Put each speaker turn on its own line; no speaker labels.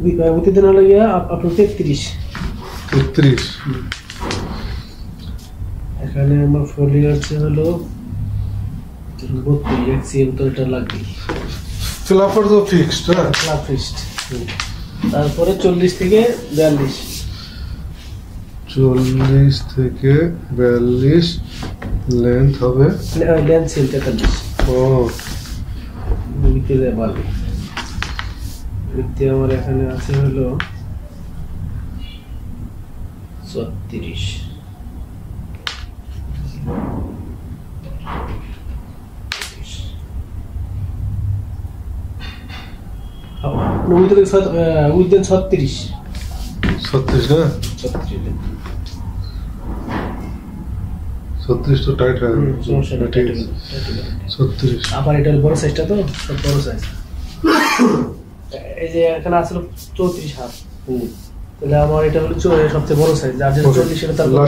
Within হলো গিয়া আপনার 33। এখানে আমার ফোল্ডিং আছে হলো 32 এক্সিএম, তো এটা লাগবে।
ফ্লাপার তো ফিক্সড, হ্যাঁ
ফ্লাপ ফিক্সড। তারপরে 40 থেকে 42,
40 থেকে 42 লেন্থ হবে,
লেন্থ ছিল 43।
ও
উইথে বাড়বে। উইথে আমার এখানে আছে হলো 36। উইথেন 36
না
36
36 তো টাইট হয়,
সমস্যা নেই,
36।
আবার এটা বড় সাইজটা, তো সব বড় সাইজ। এই যে এখানে আসলে 34 হাত, তাহলে আমার এটা হলো সবচেয়ে বড় সাইজ, আর যেটা 40 সেটা তার